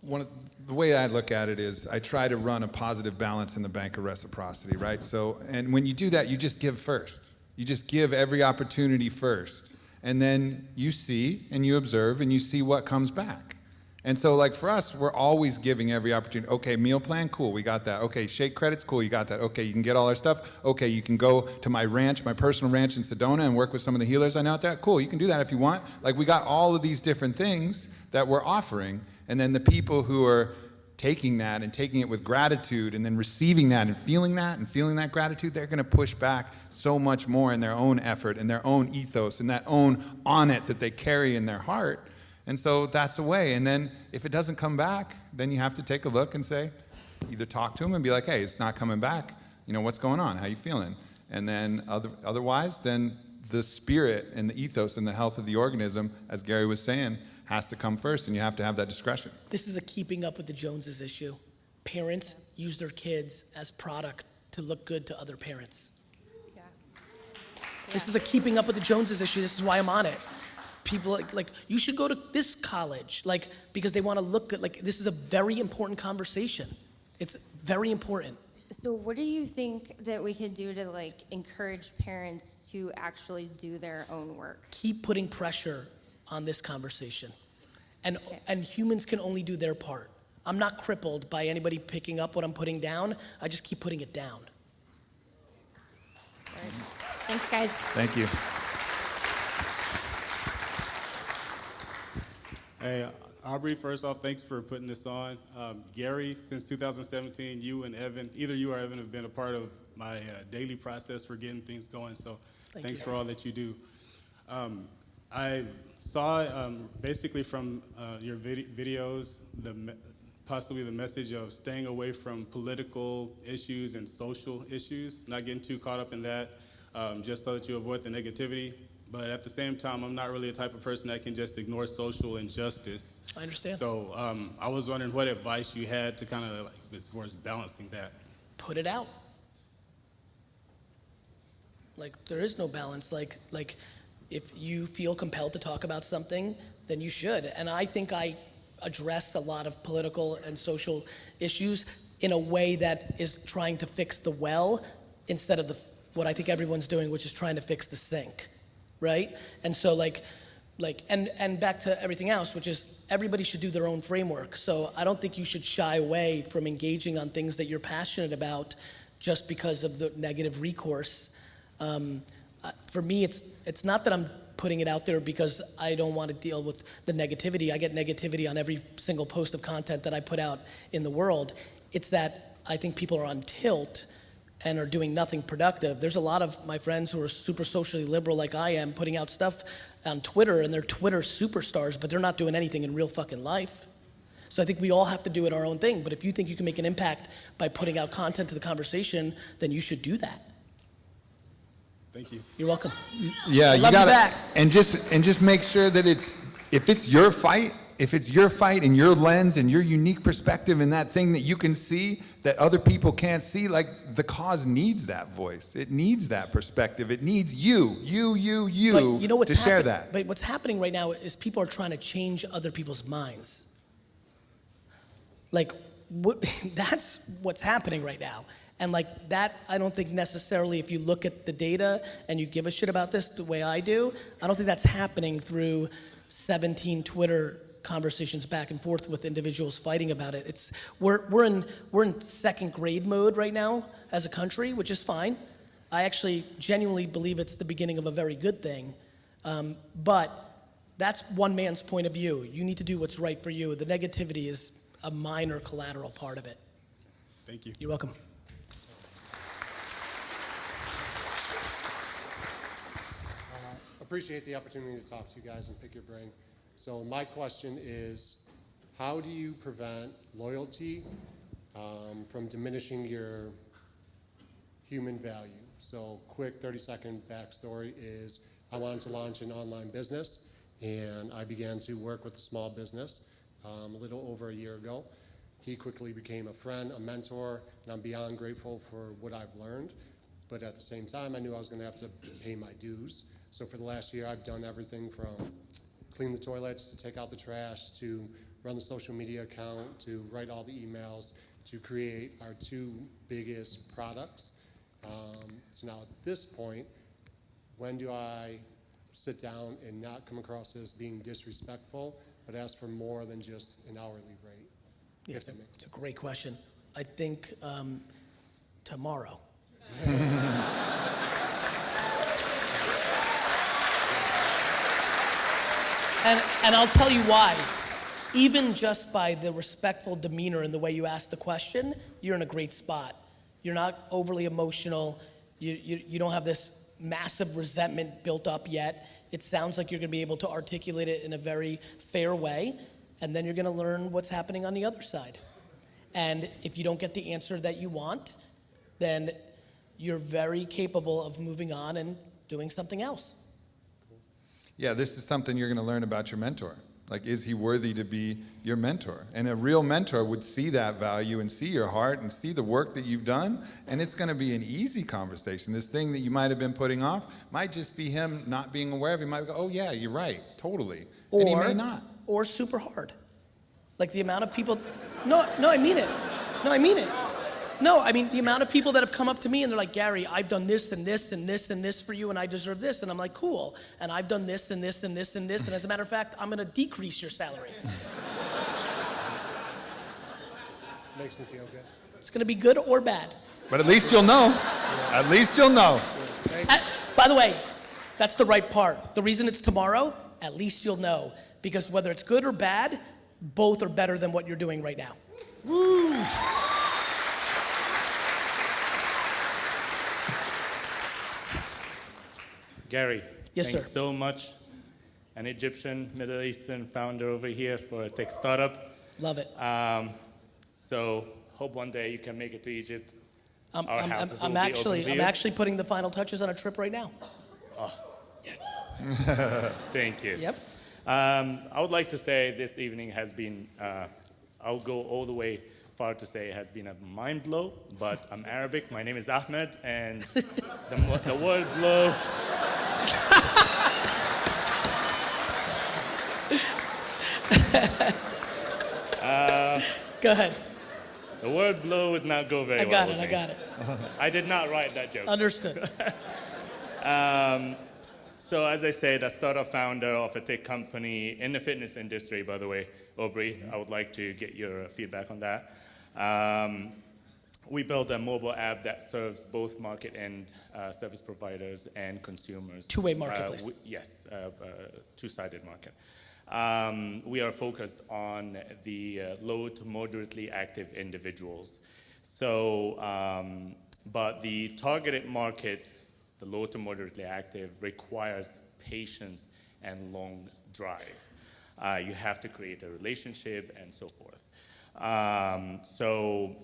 The way I look at it is I try to run a positive balance in the bank of reciprocity, right? So, and when you do that, you just give first. You just give every opportunity first. And then you see and you observe and you see what comes back. And so like for us, we're always giving every opportunity. Okay, meal plan, cool, we got that. Okay, shake credits, cool, you got that. Okay, you can get all our stuff. Okay, you can go to my ranch, my personal ranch in Sedona and work with some of the healers I know out there. Cool, you can do that if you want. Like we got all of these different things that we're offering. And then the people who are taking that and taking it with gratitude and then receiving that and feeling that gratitude, they're gonna push back so much more in their own effort and their own ethos and that own Onnit that they carry in their heart. And so that's the way. And then if it doesn't come back, then you have to take a look and say, either talk to them and be like, hey, it's not coming back. You know, what's going on? How you feeling? And then otherwise, then the spirit and the ethos and the health of the organism, as Gary was saying, has to come first, and you have to have that discretion. This is a keeping up with the Joneses issue. Parents use their kids as product to look good to other parents. Yeah. This is a keeping up with the Joneses issue. This is why I'm on it. People like you should go to this college, like, because they want to look good. Like, this is a very important conversation. It's very important. So what do you think that we could do to like encourage parents to actually do their own work? Keep putting pressure on this conversation. And humans can only do their part. I'm not crippled by anybody picking up what I'm putting down. I just keep putting it down. Thanks, guys. Thank you. Hey, Aubrey, first off, thanks for putting this on. Gary, since 2017, you and Evan, either you or Evan have been a part of my daily process for getting things going, so thanks for all that you do. I saw basically from your videos possibly the message of staying away from political issues and social issues, not getting too caught up in that, just so that you avoid the negativity. But at the same time, I'm not really a type of person that can just ignore social injustice. I understand. So I was wondering what advice you had to kind of, like, as far as balancing that. Put it out. Like, there is no balance. Like if you feel compelled to talk about something, then you should. And I think I address a lot of political and social issues in a way that is trying to fix the well instead of what I think everyone's doing, which is trying to fix the sink, right? And so and back to everything else, which is everybody should do their own framework. So I don't think you should shy away from engaging on things that you're passionate about just because of the negative recourse. For me, it's not that I'm putting it out there because I don't want to deal with the negativity. I get negativity on every single post of content that I put out in the world. It's that I think people are on tilt and are doing nothing productive. There's a lot of my friends who are super socially liberal like I am putting out stuff on Twitter, and they're Twitter superstars, but they're not doing anything in real fucking life. So I think we all have to do it our own thing, but if you think you can make an impact by putting out content to the conversation, then you should do that. Thank you. You're welcome. Yeah, you love you gotta, back. and just make sure that if it's your fight and your lens and your unique perspective and that thing that you can see that other people can't see, like, the cause needs that voice. It needs that perspective. It needs you But you know what's to share that. But what's happening right now is people are trying to change other people's minds. Like, that's what's happening right now. And like that, I don't think necessarily, if you look at the data and you give a shit about this the way I do, I don't think that's happening through 17 Twitter conversations back and forth with individuals fighting about it. We're in second grade mode right now as a country, which is fine. I actually genuinely believe it's the beginning of a very good thing. But that's one man's point of view. You need to do what's right for you. The negativity is a minor collateral part of it. Thank you. You're welcome. Appreciate the opportunity to talk to you guys and pick your brain. So my question is, how do you prevent loyalty from diminishing your human value? So quick 30-second backstory is I wanted to launch an online business, and I began to work with a small business a little over a year ago. He quickly became a friend, a mentor, and I'm beyond grateful for what I've learned. But at the same time, I knew I was going to have to pay my dues. So for the last year, I've done everything from clean the toilets, to take out the trash, to run the social media account, to write all the emails, to create our 2 biggest products. So now at this point, when do I sit down and not come across as being disrespectful, but ask for more than just an hourly rate? Yeah, If that makes it's a sense. great question. I think tomorrow. And I'll tell you why. Even just by the respectful demeanor and the way you ask the question, you're in a great spot. You're not overly emotional. You don't have this massive resentment built up yet. It sounds like you're going to be able to articulate it in a very fair way, and then you're going to learn what's happening on the other side. And if you don't get the answer that you want, then you're very capable of moving on and doing something else. Yeah, this is something you're going to learn about your mentor. Like, is he worthy to be your mentor? And a real mentor would see that value and see your heart and see the work that you've done, and it's going to be an easy conversation. This thing that you might have been putting off might just be him not being aware of it. He might go, oh yeah, you're right, totally. And he may not. Or super hard. Like the amount of people, no, I mean it. No, I mean it. No, I mean the amount of people that have come up to me and they're like, Gary, I've done this and this and this and this for you and I deserve this. And I'm like, cool. And I've done this and this and this and this. And as a matter of fact, I'm going to decrease your salary. Makes me feel good. It's going to be good or bad. But at least you'll know. At least you'll know. By the way, that's the right part. The reason it's tomorrow, at least you'll know. Because whether it's good or bad, both are better than what you're doing right now. Woo! Gary, Yes, thanks sir. so much. An Egyptian, Middle Eastern founder over here for a tech startup. Love it. So hope one day you can make it to Egypt. I'm Our houses will be open for I'm you. actually putting the final touches on a trip right now. Yes. Thank you. Yep. I would like to say this evening has been, I'll go all the way far to say it has been a mind blow, but I'm Arabic. My name is Ahmed, and the word blow. Go ahead. The word blow would not go very I well. got with it. I me. got it. I did not write that joke. Understood. So as I said, a startup founder of a tech company in the fitness industry, by the way, Aubrey, I would like to get your feedback on that. We built a mobile app that serves both market and service providers and consumers. Two-way marketplace. Yes, two-sided market. We are focused on the low to moderately active individuals. So, but the targeted market, the low to moderately active, requires patience and long drive. You have to create a relationship and so forth. So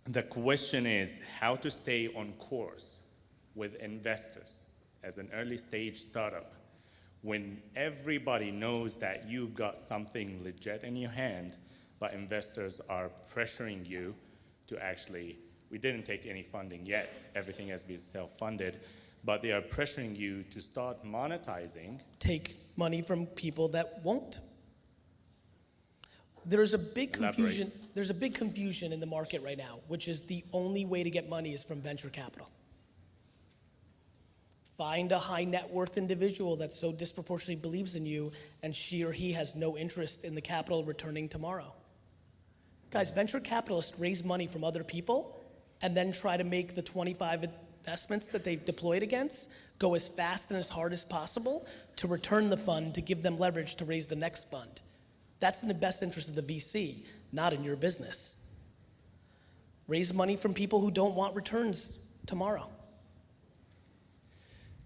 the question is how to stay on course with investors as an early stage startup when everybody knows that you've got something legit in your hand, but investors are pressuring you to actually, we didn't take any funding yet, everything has been self-funded, but they are pressuring you to start monetizing. Take money from people that won't. There's a big confusion. There's a big confusion in the market right now, which is the only way to get money is from venture capital. Find a high net worth individual that so disproportionately believes in you and she or he has no interest in the capital returning tomorrow. Guys, venture capitalists raise money from other people and then try to make the 25 investments that they deployed against go as fast and as hard as possible to return the fund to give them leverage to raise the next fund. That's in the best interest of the VC, not in your business. Raise money from people who don't want returns tomorrow.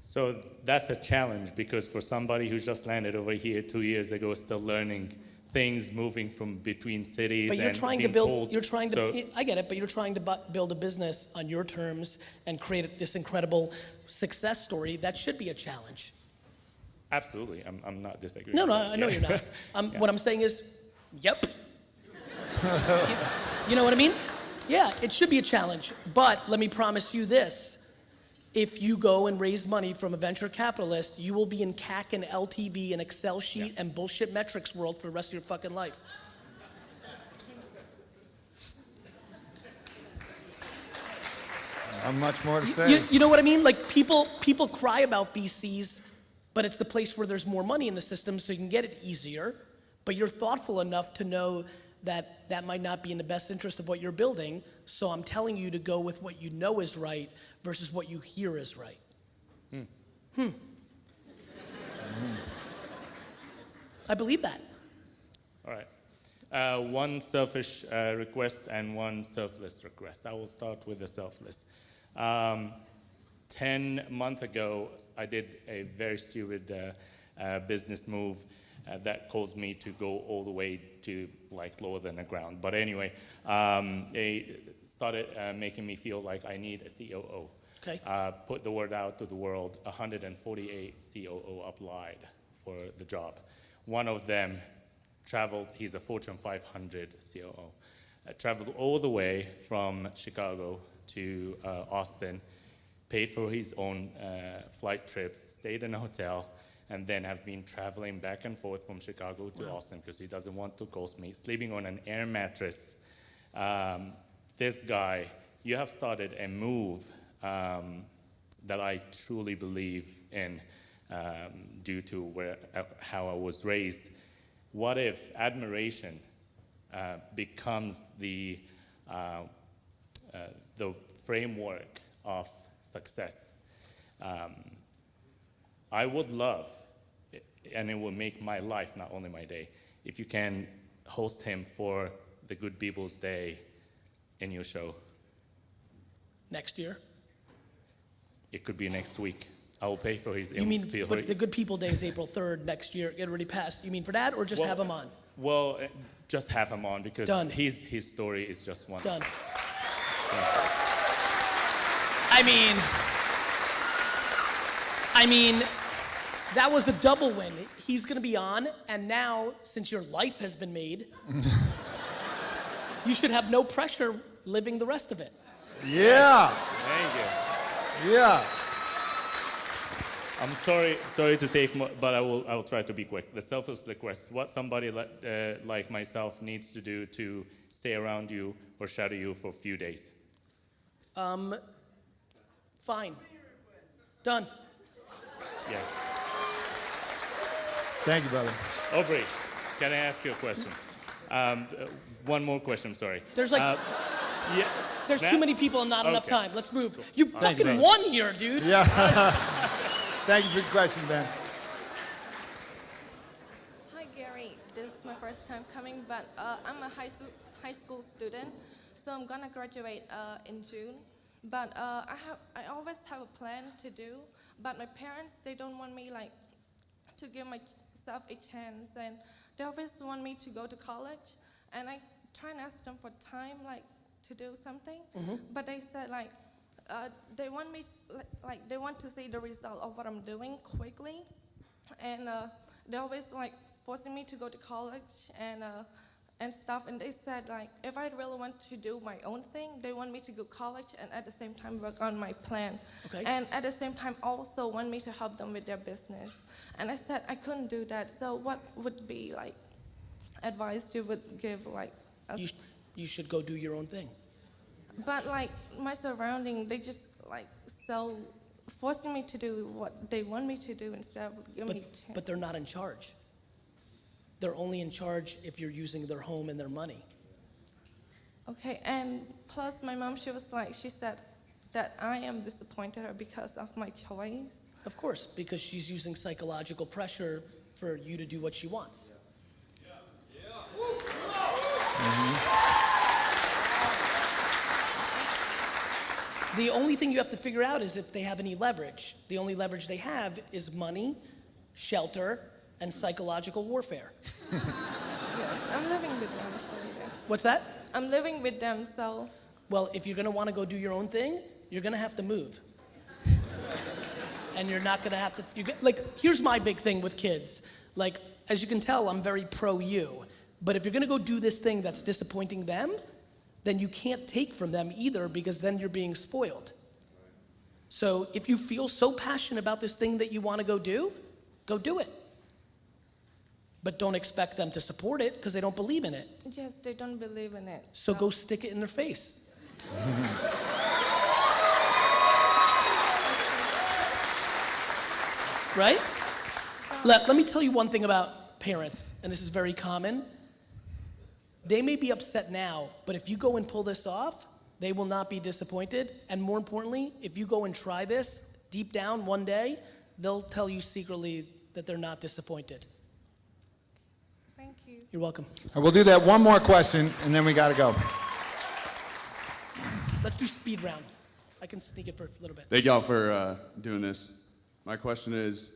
So that's a challenge because for somebody who just landed over here 2 years ago, still learning things, moving from between cities, But you're and trying to being build, told, you're trying to, so, I get it, but you're trying to build a business on your terms and create this incredible success story. That should be a challenge. absolutely, I'm not disagreeing. No, with no, that. I know Yeah. you're not. Yeah. What I'm saying is, yep. You know what I mean? Yeah, it should be a challenge. But let me promise you this. If you go and raise money from a venture capitalist, you will be in CAC and LTV and Excel sheet and bullshit metrics world for the rest of your fucking life. Not much more to say. You know what I mean? Like people cry about VCs, but it's the place where there's more money in the system so you can get it easier. But you're thoughtful enough to know that that might not be in the best interest of what you're building. So I'm telling you to go with what you know is right versus what you hear is right. I believe that. All right. One selfish request and one selfless request. I will start with the selfless. 10 months ago, I did a very stupid business move that caused me to go all the way to like lower than the ground. But anyway, they started making me feel like I need a COO. Okay. Put the word out to the world. 148 COO applied for the job. One of them traveled, he's a Fortune 500 COO, traveled all the way from Chicago to Austin, paid for his own flight trip, stayed in a hotel, and then have been traveling back and forth from Chicago to Austin because he doesn't want to cost me, sleeping on an air mattress. This guy, you have started a move that I truly believe in due to how I was raised. What if admiration becomes the framework of success? I would love, and it will make my life, not only my day, if you can host him for the Good People's Day in your show. Next year? It could be next week. I will pay for his. You mean, but the Good People Day is April 3rd next year. It already passed. You mean for that, or just have him on? Well, just have him on because Done. his story is just one. Done. Yeah. I mean, that was a double win. He's going to be on, and now, since your life has been made, you should have no pressure living the rest of it. Yeah. Thank you. Yeah. I'm sorry to take more, but I will try to be quick. The selfless request: what somebody like myself needs to do to stay around you or shadow you for a few days. Fine. Done. Yes. Thank you, brother. Aubrey, can I ask you a question? One more question. Sorry. There's like, Yeah. there's too many people and not enough Okay. time. Let's move. You Thank you, fucking brother. won here, dude. Yeah. Thank you for the question, man. Hi Gary, this is my first time coming, but I'm a high school student, so I'm gonna graduate in June. But I always have a plan to do, but my parents, they don't want me like to give myself a chance, and they always want me to go to college, and I try and ask them for time like to do something, but they said like they want me like they want to see the result of what I'm doing quickly, and they always like forcing me to go to college and stuff, and they said like if I really want to do my own thing, they want me to go to college and at the same time work on my plan, Okay. and at the same time also want me to help them with their business, and I said I couldn't do that. So what would be like advice you would give like us? You should go do your own thing. But like my surrounding, they just like so forcing me to do what they want me to do instead of giving me a chance. But they're not in charge. They're only in charge if you're using their home and their money. Okay, and plus my mom, she said that I am disappointed her because of my choice. Of course, because she's using psychological pressure for you to do what she wants. The only thing you have to figure out is if they have any leverage. The only leverage they have is money, shelter, and psychological warfare. Yes, I'm living with them, so yeah. What's that? I'm living with them, so Well, if you're gonna wanna go do your own thing, you're gonna have to move. And you're not gonna have to, here's my big thing with kids. Like, as you can tell, I'm very pro you. But if you're gonna go do this thing that's disappointing them, then you can't take from them either, because then you're being spoiled. So if you feel so passionate about this thing that you wanna go do it. But don't expect them to support it, because they don't believe in it. yes, they don't believe in it. So go stick it in their face. Right? Let me tell you one thing about parents, and this is very common. They may be upset now, but if you go and pull this off, they will not be disappointed. And more importantly, if you go and try this, deep down one day, they'll tell you secretly that they're not disappointed. Thank you. You're welcome. We'll do that one more question, and then we got to go. Let's do speed round. I can sneak it for a little bit. Thank y'all for doing this. My question is,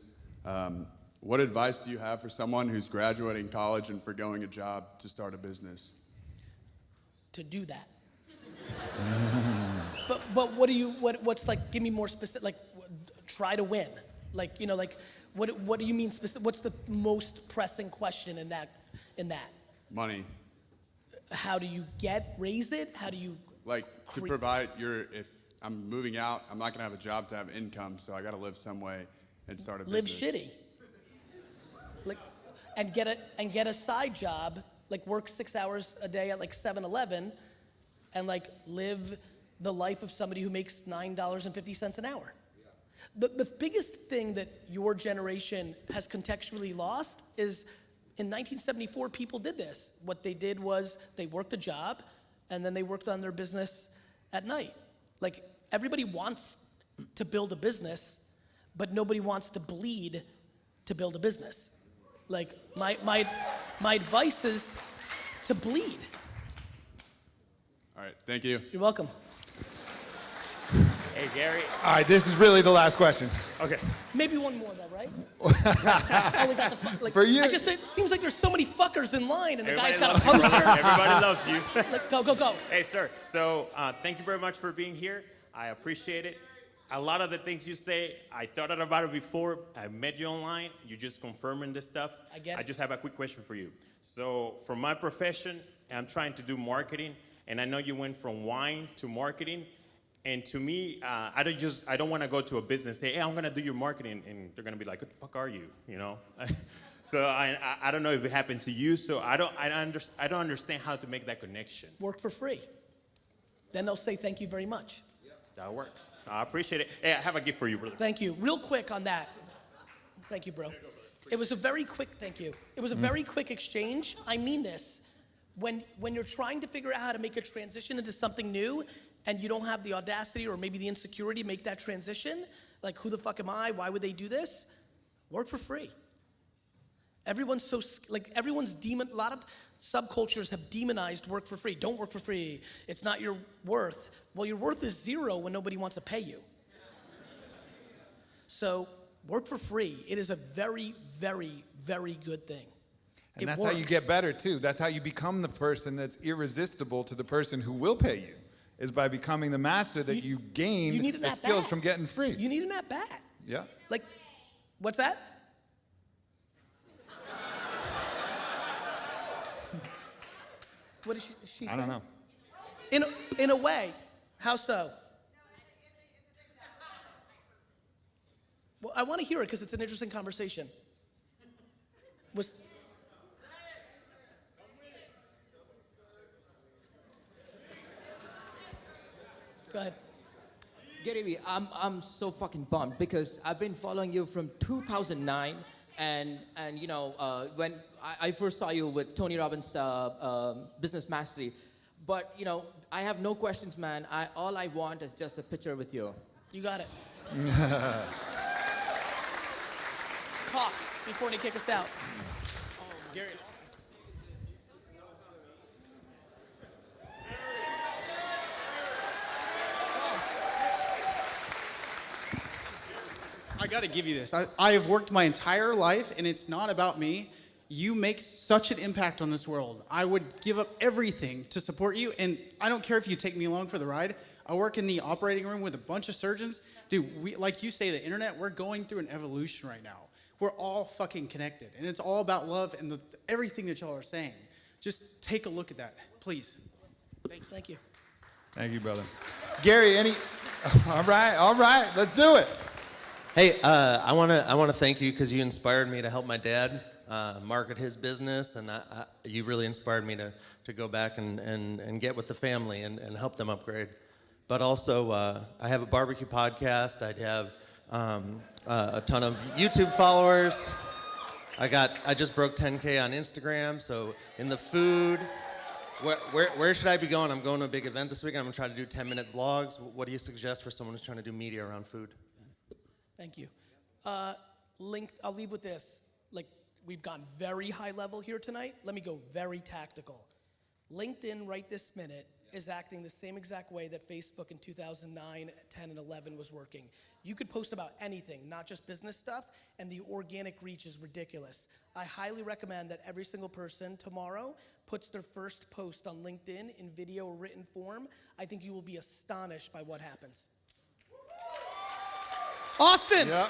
what advice do you have for someone who's graduating college and forgoing a job to start a business? To do that. but what's like, give me more specific, like, try to win. Like, what do you mean specific? What's the most pressing question in that? Money. How do you raise it? How do you? Like, to provide if I'm moving out, I'm not gonna have a job to have income, so I gotta live some way and start a Live business. shitty. Like, and get a side job, like work 6 hours a day at like 7-Eleven, and like live the life of somebody who makes $9.50 an hour. The biggest thing that your generation has contextually lost is in 1974, people did this. What they did was they worked a job and then they worked on their business at night. Like, everybody wants to build a business, but nobody wants to bleed to build a business. Like, my advice is to bleed. All right, thank you. You're welcome. Hey, Gary. All right, this is really the last question. Okay. Maybe one more though, right? Oh, we got the like, For you- it seems like there's so many fuckers in line, and the Everybody guy's got a loves you, poster. bro. Everybody loves you. Like, go. Hey, sir. So thank you very much for being here. I appreciate it. A lot of the things you say, I thought about it before. I met you online. You're just confirming this stuff. I get it. I just have a quick question for you. So for my profession, I'm trying to do marketing, and I know you went from wine to marketing. And to me, I don't want to go to a business and say, hey, I'm going to do your marketing, and they're going to be like, what the fuck are you, you know? So I don't know if it happened to you, so I don't understand how to make that connection. Work for free. Then they'll say thank you very much. That works. I appreciate it. Hey, I have a gift for you, brother. Thank you. Real quick on that. Thank you, bro. It was a very quick, thank you. It was a very quick exchange. I mean this. When you're trying to figure out how to make a transition into something new, and you don't have the audacity or maybe the insecurity to make that transition, like, who the fuck am I? Why would they do this? Work for free. Everyone's so, like, a lot of subcultures have demonized work for free. Don't work for free. It's not your worth. Well, your worth is zero when nobody wants to pay you. So work for free. It is a very, very, very good thing. And It that's how you works. get better too. That's how you become the person that's irresistible to the person who will pay you, is by becoming the master that you gain You need an the at skills bat. from getting free. You need an at bat. Yeah. Like, what's that? What did she say? I don't know. In a way. How so? Well, I want to hear it because it's an interesting conversation. Go ahead. GaryVee, I'm so fucking bummed because I've been following you from 2009, and you know when I first saw you with Tony Robbins' Business Mastery, but you know I have no questions, man. All I want is just a picture with you. You got it. Talk before they kick us out. Gary. I got to give you this. I have worked my entire life, and it's not about me. You make such an impact on this world. I would give up everything to support you, and I don't care if you take me along for the ride. I work in the operating room with a bunch of surgeons. Dude, like you say, the internet, we're going through an evolution right now. We're all fucking connected, and it's all about love and everything that y'all are saying. Just take a look at that, please. Thank you. Thank you, brother. Gary, all right, let's do it. Hey, I want to thank you because you inspired me to help my dad market his business, and you really inspired me to go back and get with the family and help them upgrade. But also, I have a barbecue podcast. I have a ton of YouTube followers. I just broke 10K on Instagram. So in the food, where should I be going? I'm going to a big event this weekend. I'm gonna try to do 10-minute vlogs. What do you suggest for someone who's trying to do media around food? Thank you. I'll leave with this. Like, we've gone very high level here tonight. Let me go very tactical. LinkedIn right this minute is acting the same exact way that Facebook in 2009, 10, and 11 was working. You could post about anything, not just business stuff, and the organic reach is ridiculous. I highly recommend that every single person tomorrow puts their first post on LinkedIn in video or written form. I think you will be astonished by what happens. Austin! Yep.